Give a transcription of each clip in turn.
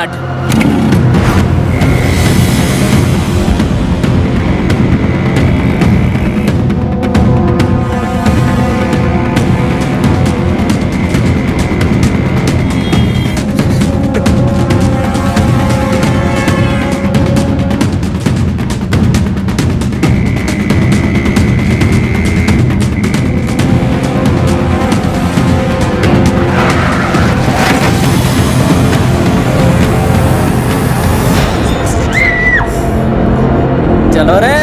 नट। चलो रे।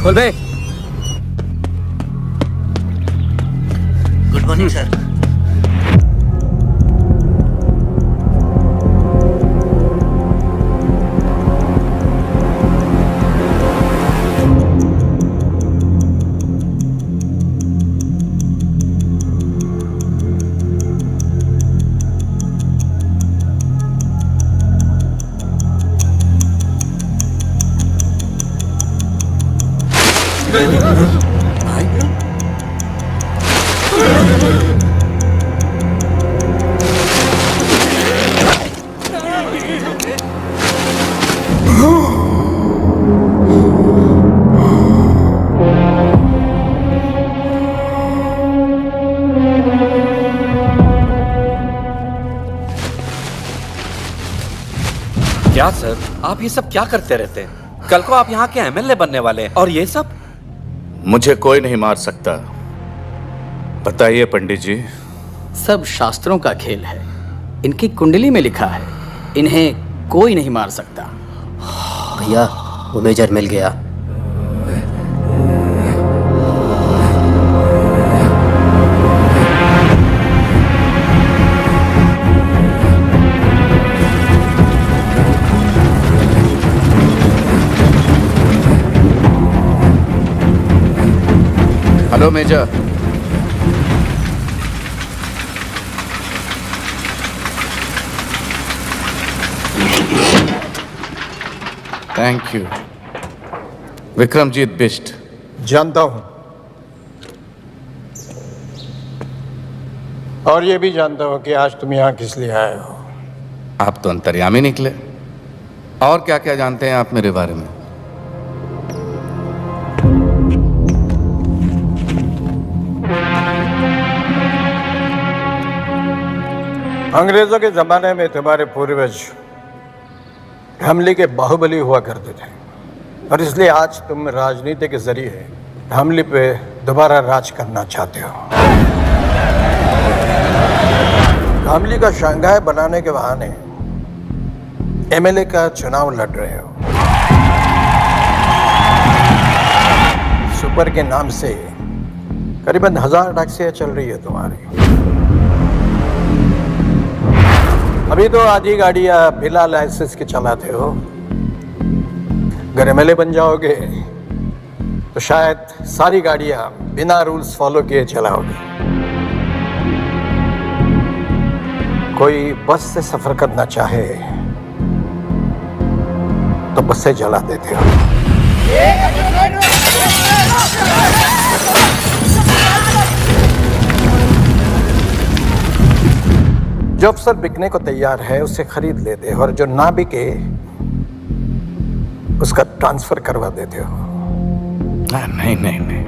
खोल बे। Good morning sir. क्या सर, आप ये सब क्या करते रहते हैं? कल को आप यहाँ के एमएलए बनने वाले हैं और ये सब। मुझे कोई नहीं मार सकता। बताइए पंडित जी। सब शास्त्रों का खेल है। इनकी कुंडली में लिखा है इन्हें कोई नहीं मार सकता। भैया वो मेजर मिल गया। Hello major. Thank you. Vikramjit Bisht. जानता हूं और ये भी जानता हूं कि आज तुम यहां किस लिए आए हो। आप तो अंतर्यामी निकले। और क्या क्या जानते हैं आप मेरे बारे में? अंग्रेजों के जमाने में तुम्हारे पूर्वज हमले के बाहुबली हुआ करते थे और इसलिए आज तुम राजनीति के जरिए हमले पे दोबारा राज करना चाहते हो। हमले का शंघाई बनाने के बहाने एमएलए का चुनाव लड़ रहे हो। सुपर के नाम से करीबन 1000 टैक्सियां चल रही है तुम्हारी। अभी तो आधी गाड़ियां बिना लाइसेंस के चलाते हो। अगर एमएलए बन जाओगे तो शायद सारी गाड़ियां बिना रूल्स फॉलो किए चलाओगे। कोई बस से सफर करना चाहे तो बसें जला देते हो। जो अफसर बिकने को तैयार है उसे खरीद लेते हो और जो ना बिके उसका ट्रांसफर करवा देते हो। नहीं नहीं नहीं,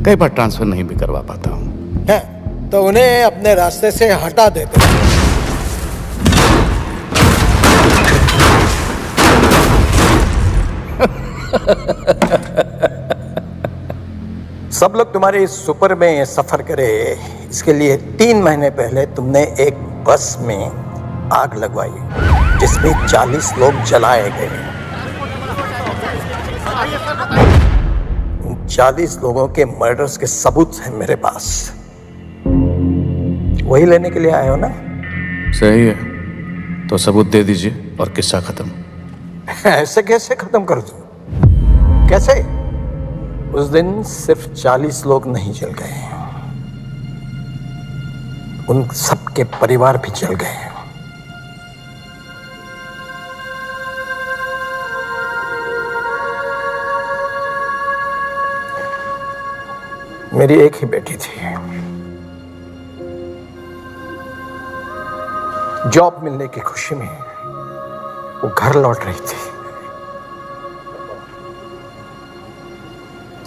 कई बार ट्रांसफर नहीं भी करवा पाता हूँ। है तो उन्हें अपने रास्ते से हटा देते हैं। सब लोग तुम्हारे इस सुपर में सफर करे, इसके लिए 3 महीने पहले तुमने एक बस में आग लगवाई जिसमें 40 लोग जलाए गए। उन 40 लोगों के मर्डर्स के सबूत हैं मेरे पास। वही लेने के लिए आए हो ना? सही है, तो सबूत दे दीजिए और किस्सा खत्म। ऐसे कैसे खत्म कर दूं? कैसे? उस दिन सिर्फ 40 लोग नहीं जल गए, उन सबके परिवार भी जल गए। मेरी एक ही बेटी थी, जॉब मिलने की खुशी में वो घर लौट रही थी,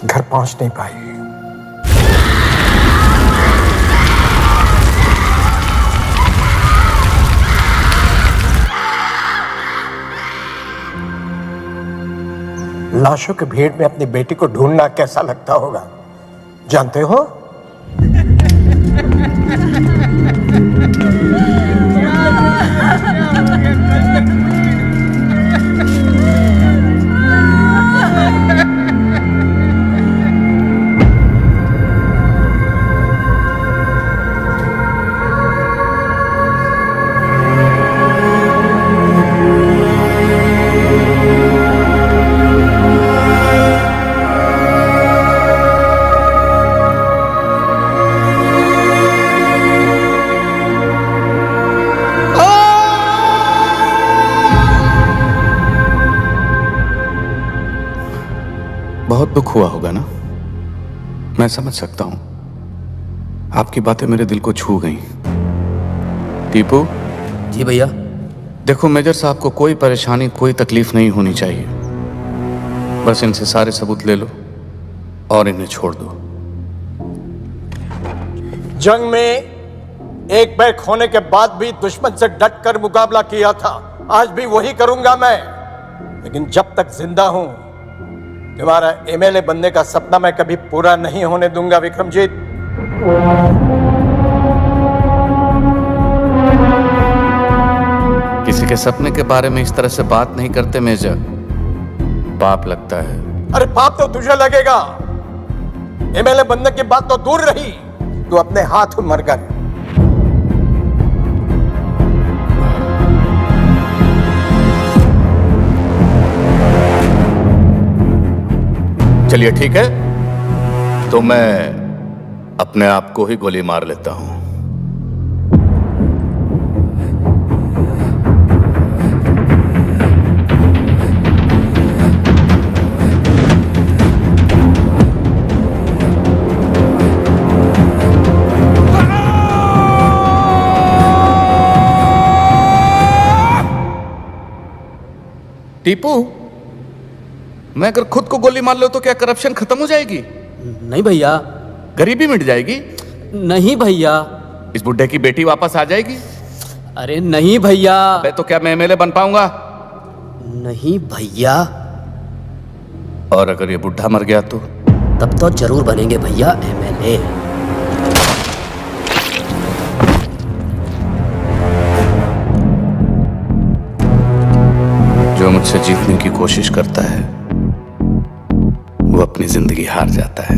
घर पहुंच नहीं पाई। लाशों के भीड़ में अपनी बेटी को ढूंढना कैसा लगता होगा, जानते हो? बहुत दुख हुआ होगा ना, मैं समझ सकता हूं। आपकी बातें मेरे दिल को छू गई। टीपू, जी भैया। देखो मेजर साहब को कोई परेशानी, कोई तकलीफ नहीं होनी चाहिए। बस इनसे सारे सबूत ले लो और इन्हें छोड़ दो। जंग में एक पैर खोने के बाद भी दुश्मन से डट कर मुकाबला किया था, आज भी वही करूंगा मैं। लेकिन जब तक जिंदा हूं, तुम्हारा एमएलए बनने का सपना मैं कभी पूरा नहीं होने दूंगा विक्रमजीत। किसी के सपने के बारे में इस तरह से बात नहीं करते मेजर, पाप लगता है। अरे पाप तो तुझे लगेगा, एमएलए बनने की बात तो दूर रही, तू अपने हाथ मर कर। चलिए ठीक है, तो मैं अपने आप को ही गोली मार लेता हूं। टीपू, मैं अगर खुद को गोली मार लो तो क्या करप्शन खत्म हो जाएगी? नहीं भैया। गरीबी मिट जाएगी? नहीं भैया। इस बुड्ढे की बेटी वापस आ जाएगी? अरे नहीं भैया। अबे तो क्या मैं एमएलए बन पाऊंगा? नहीं भैया। और अगर ये बुड्ढा मर गया तो? तब तो जरूर बनेंगे भैया एमएलए। जो मुझसे जीतने की कोशिश करता है वो अपनी जिंदगी हार जाता है।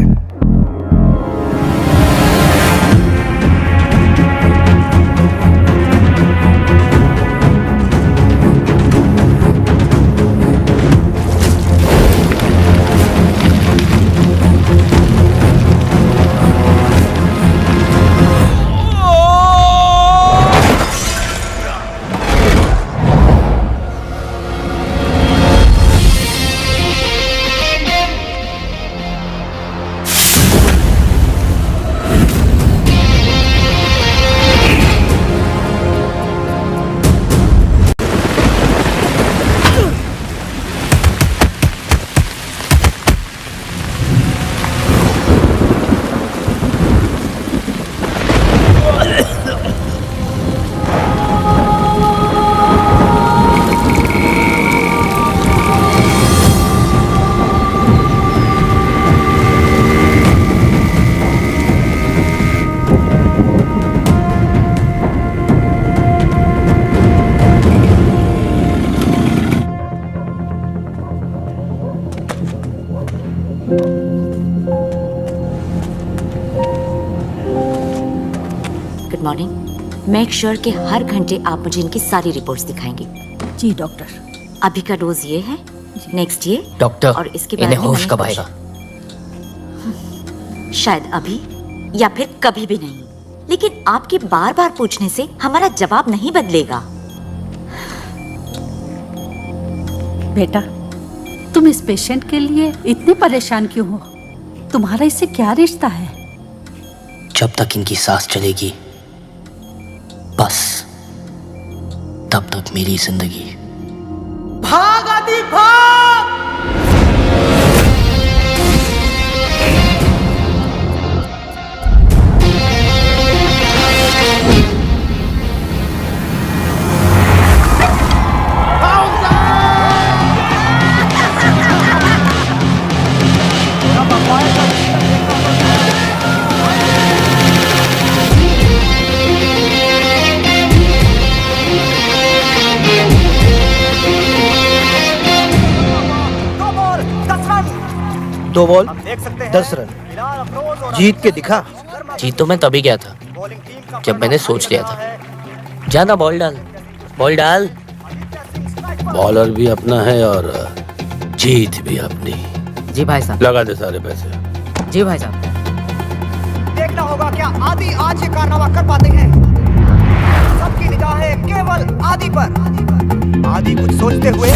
मॉर्निंग। मेक श्योर कि हर घंटे आप मुझे इनकी सारी रिपोर्ट्स दिखाएंगे। जी डॉक्टर। अभी का डोज ये है, नेक्स्ट ये, डॉक्टर और इसके बाद इन्हें में होश हमें कब कुछ- आएगा? शायद अभी या फिर कभी भी नहीं, लेकिन आपके बार बार पूछने से हमारा जवाब नहीं बदलेगा। बेटा, तुम इस पेशेंट के लिए इतने परेशान क्यों हो? तुम्हारा इससे क्या रिश्ता है? जब तक इनकी सांस चलेगी बस तब तक मेरी जिंदगी। भाग आदि भाग! दो बॉल 10 रन। जीत के दिखा। जीत तो मैं तभी गया था जब मैंने सोच लिया था। जाना बॉल डाल, बॉल डाल। बॉलर भी अपना है और जीत भी अपनी। जी भाई साहब। लगा दे सारे पैसे। जी भाई साहब। देखना होगा क्या आदि आज ये कारनामा कर पाते हैं। सबकी निगाहें केवल आदि पर। आदि कुछ सोचते हुए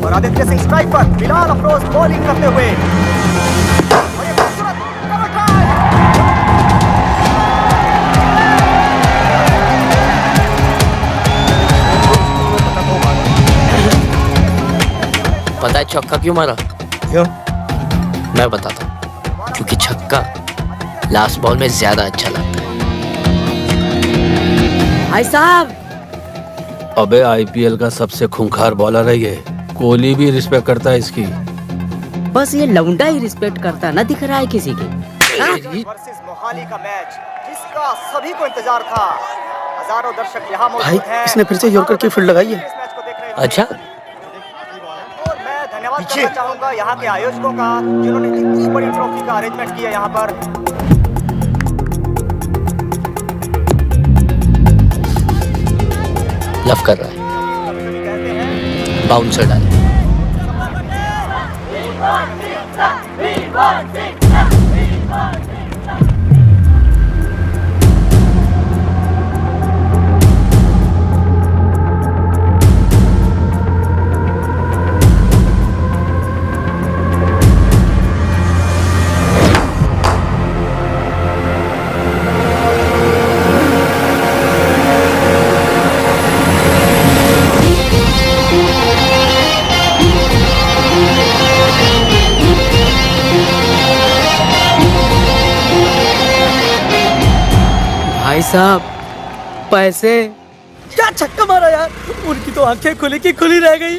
और आदित्य सिंह स्ट्राइक पर, बिलाल अफरोज बॉलिंग करते हुए। और ये खूबसूरत कवर ड्राइव। पता है चौका क्यों मारा? क्यों? मैं बताता हूँ। क्योंकि छक्का लास्ट बॉल में ज्यादा अच्छा लगता है। भाई साहब, अबे आईपीएल का सबसे खूंखार बॉलर है ये। कोहली भी रिस्पेक्ट करता है इसकी। बस ये लौंडा ही रिस्पेक्ट करता ना दिख रहा है किसी के। वर्सेस मोहाली का मैच जिसका सभी को इंतजार था। हजारों दर्शक यहाँ मौजूद हैं। इसने फिर से यॉर्कर की फील्ड लगाई है। इस मैच को देख रहे हैं। अच्छा, और मैं धन्यवाद करना चाहूंगा यहाँ के आयोजकों का, जिन्होंने इतनी बड़ी ट्रॉफी का अरेंजमेंट किया यहाँ पर। लव कर रहा है। बाउंसर डाले। भाई साहब, पैसे। क्या छक्का मारा यार! उनकी तो आंखें खुली की खुली रह गई।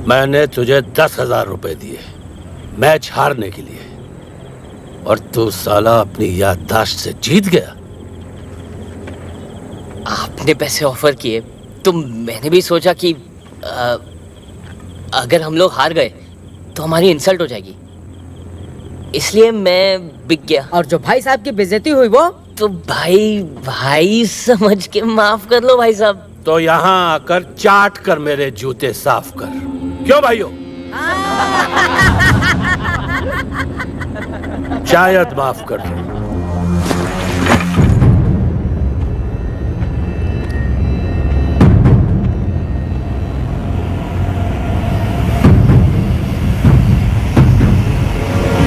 मैंने तुझे 10,000 रुपए दिए मैच हारने के लिए, और तू साला अपनी याददाश्त से जीत गया। आपने पैसे ऑफर किए तो मैंने भी सोचा कि अगर हम लोग हार गए तो हमारी इंसल्ट हो जाएगी, इसलिए मैं बिक गया। और जो भाई साहब की बेइज्जती हुई वो तो भाई समझ के माफ कर लो भाई साहब। तो यहाँ आकर चाट कर मेरे जूते साफ कर। क्यों भाइयों? शायद माफ कर दो।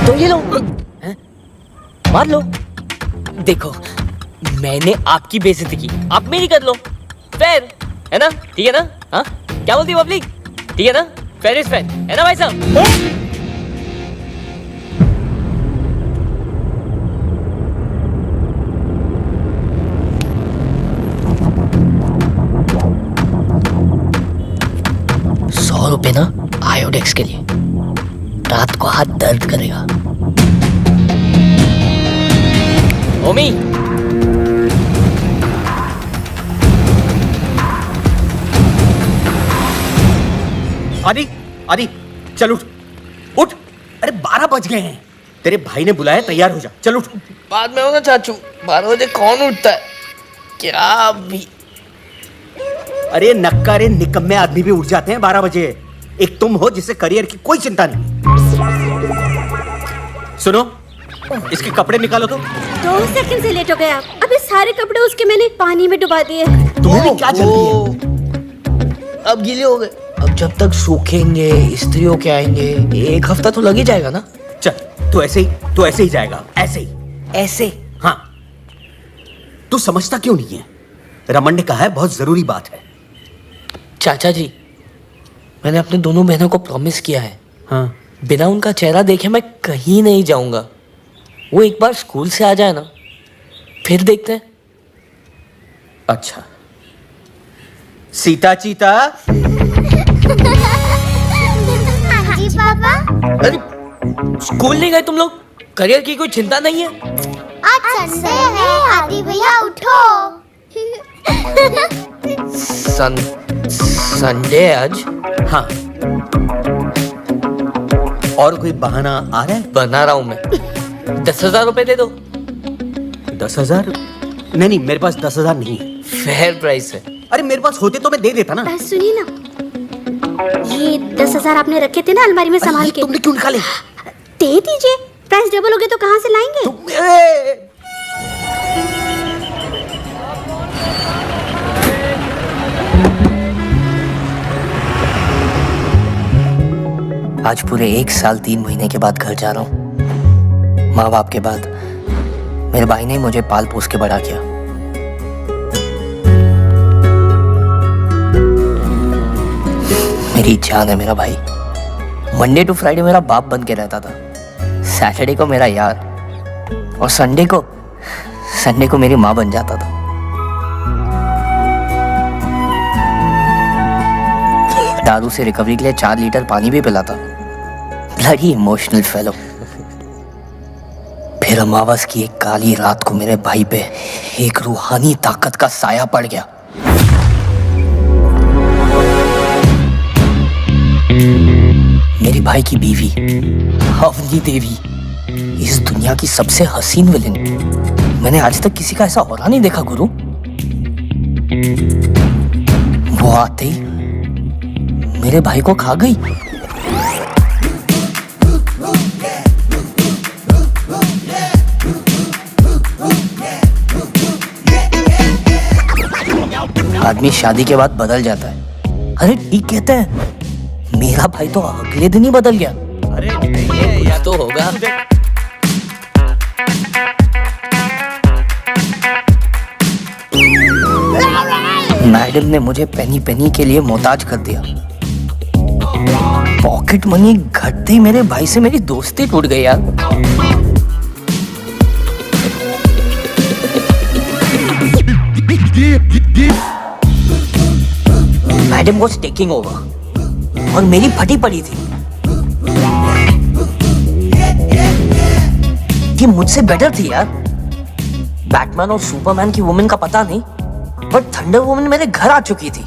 तो ये लो, मार लो। देखो, मैंने आपकी बेइज्जती की, आप मेरी कर लो। फेयर है ना? ठीक है ना? हाँ, क्या बोलती है पब्लिक? ठीक है ना? फेयर इज फेयर, है ना भाई साहब? ₹100 ना आयोडेक्स के लिए, रात को हाथ दर्द करेगा। ओमी, आदि आदि चल उठ उठ। अरे 12 बज गए हैं, तेरे भाई ने बुलाया, तैयार हो जा, चल उठ। बाद में होगा चाचू, 12 बजे कौन उठता है? क्या अभी? अरे नक्कारे निकम्मे आदमी भी उठ जाते हैं 12 बजे। एक तुम हो जिससे करियर की कोई चिंता नहीं। सुनो, इसके कपड़े निकालो तो। 2 सेकंड से लेट हो गए आप। अभी सारे कपड़े उसके मैंने पानी में डुबा दिए। तुम्हें भी क्या जल्दी है? अब गीले हो गए। अब जब तक सूखेंगे, इस्त्री होके आएंगे, 1 हफ्ता तो लग ही जाएगा ना। चल तू ऐसे ही जाएगा, ऐसे ही, ऐसे। हाँ, तू समझता क्यों नहीं है? रमन ने कहा है बहुत जरूरी बात है। चाचा जी, मैंने अपने दोनों बहनों को प्रॉमिस किया है। हाँ, बिना उनका चेहरा देखे मैं कहीं नहीं जाऊंगा। वो एक बार स्कूल से आ जाए ना, फिर देखते हैं। अच्छा। सीता चीता। हाँ जी पापा। अरे स्कूल नहीं गए तुम लोग? करियर की कोई चिंता नहीं है? आज संडे है आदि भैया, उठो। संडे आज? हाँ, और कोई बहाना आ रहा है? बना रहा हूं मैं। 10,000 रुपए दे दो। 10,000? नहीं, मेरे पास 10,000 नहीं है। फेयर प्राइस है। अरे मेरे पास होते तो मैं दे देता ना। सुनिए ना, ये 10,000 आपने रखे थे ना अलमारी में संभाल के, तुमने क्यों निकाले? दे दीजिए। प्राइस डबल हो गए तो कहाँ से लाएंगे? आज पूरे 1 साल 3 महीने के बाद घर जा रहा हूँ। माँ बाप के बाद मेरे भाई ने मुझे पाल पोस के बड़ा किया। मेरी जान है मेरा भाई। मंडे टू फ्राइडे मेरा बाप बन के रहता था, सैटरडे को मेरा यार, और संडे को मेरी माँ बन जाता था। दारू से रिकवरी के लिए 4 लीटर पानी भी पिलाता। Bloody emotional fellow. फिर अमावस की एक काली रात को मेरे भाई पे एक रूहानी ताकत का साया पड़ गया। मेरे भाई की बीवी अवनी देवी, इस दुनिया की सबसे हसीन विलेन। मैंने आज तक किसी का ऐसा औरा नहीं देखा गुरु। वो आते ही मेरे भाई को खा गई। आदमी शादी के बाद बदल जाता है। अरे ठीक कहते हैं, मेरा भाई तो अगले दिन ही बदल गया। अरे या तो होगा। मैडम ने मुझे पेनी पेनी के लिए मोहताज कर दिया। पॉकेट मनी घटते ही मेरे भाई से मेरी दोस्ती टूट गई यार। मैडम वाज टेकिंग ओवर और मेरी फटी पड़ी थी। ये मुझसे बेटर थी यार। बैटमैन और सुपरमैन की वुमेन का पता नहीं, पर थंडर वुमन मेरे घर आ चुकी थी।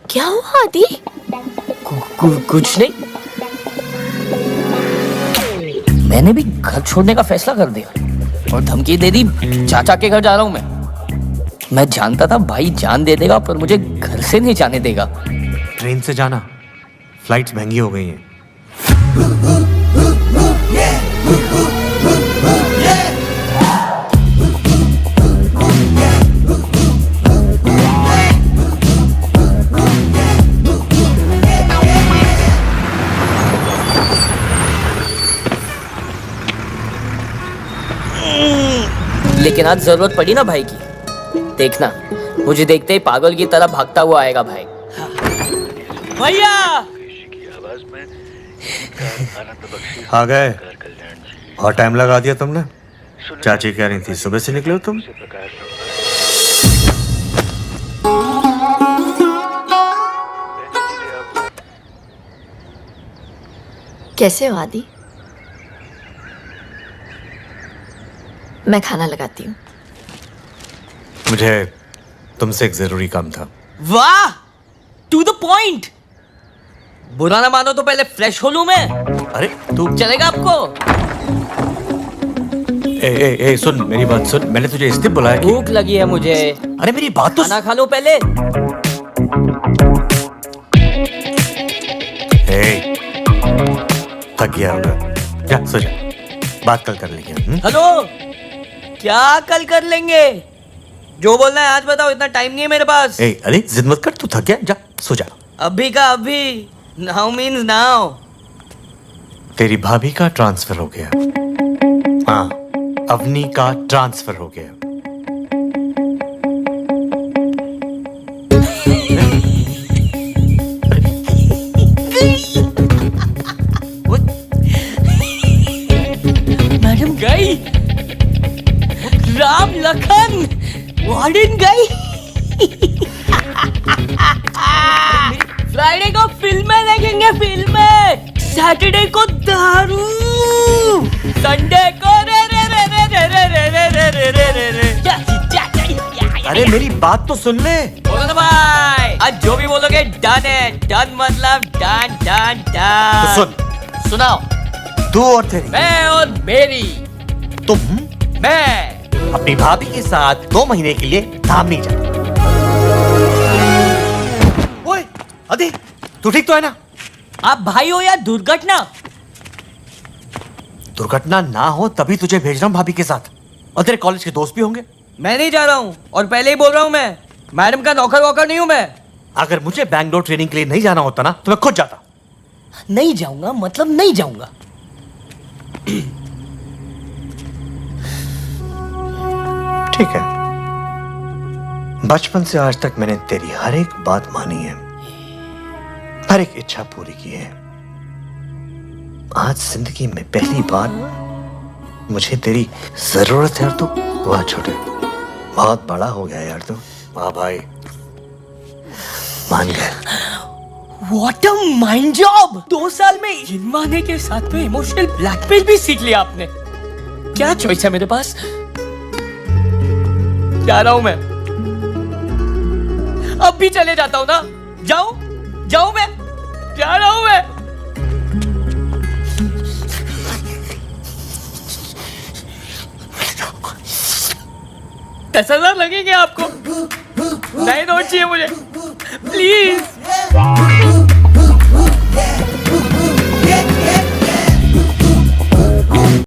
क्या हुआ आदि? कुछ नहीं। मैंने भी घर छोड़ने का फैसला कर दिया और धमकी दे दी, चाचा के घर जा रहा हूं मैं जानता था भाई जान दे देगा, पर मुझे घर से नहीं जाने देगा। ट्रेन से जाना, फ्लाइट्स महंगी हो गई हैं। लेकिन आज जरूरत पड़ी ना भाई की। देखना, मुझे देखते ही पागल की तरह भागता हुआ आएगा भाई। भैया आ गए, और टाइम लगा दिया तुमने। चाची कह रही थी सुबह से निकले हो तुम? कैसे हो आदि? मैं खाना लगाती हूँ। मुझे तुमसे एक जरूरी काम था। वाह, टू द पॉइंट। बुरा ना मानो तो पहले फ्रेश हो लूं मैं। अरे तू चलेगा आपको? ए, सुन मेरी बात सुन। मैंने तुझे इसलिए बुलाया कि भूख लगी है मुझे। अरे मेरी बात तो खाना खा लो पहले। थक गया होगा, जा सो जा, बात कल कर लेंगे। हेलो, क्या कल कर लेंगे? जो बोलना है आज बताओ, इतना टाइम नहीं है मेरे पास। अरे जिद मत कर, तू थक गया, जा सो जा। अभी का अभी, नाउ मीन्स नाउ। तेरी भाभी का ट्रांसफर हो गया। हाँ, अवनी का ट्रांसफर हो गया। मैडम गई, राम लखन वार्डन गई। फ्राइडे को फिल्में देखेंगे, फिल्में। सैटरडे को दारू, संडे को रे रे रे रे रे रे रे रे रे रे रे रे। अरे मेरी बात तो सुन ले। बोलो ना भाई, आज जो भी बोलोगे डन है। डन मतलब डन डन डन। तो सुन, सुनाओ। तू और तेरी, मैं और मेरी, तुम, मैं अपनी भाभी के साथ 2 महीने के लिए धामनी जा। ओए अदे, तू ठीक तो है ना? आप भाई हो या दुर्घटना? दुर्घटना ना हो तभी तुझे भेज रहा हूँ भाभी के साथ, और तेरे कॉलेज के दोस्त भी होंगे। मैं नहीं जा रहा हूँ, और पहले ही बोल रहा हूँ, मैं मैडम का नौकर वोकर नहीं हूँ मैं। अगर मुझे बैंगलोर ट्रेनिंग के लिए नहीं जाना होता ना तो मैं खुद जाता। नहीं जाऊंगा मतलब नहीं जाऊंगा। ठीक है, बचपन से आज तक मैंने तेरी हर एक बात मानी है, हर एक इच्छा पूरी की है। आज जिंदगी में पहली बार मुझे तेरी जरूरत है। और तू, वाह छोटे, बहुत बड़ा हो गया यार तू। वाह भाई, मान गया। What a mind job! 2 साल में जिनवाने के साथ में इमोशनल ब्लैकमेल भी सीख लिया आपने। क्या चॉइस है मेरे पास? जा रहा हूं मैं, अब भी चले जाता हूं ना। जाऊं मैं, जा रहा हूं मैं। 10,000 लगेंगे आपको। नए नोट चाहिए मुझे, प्लीज।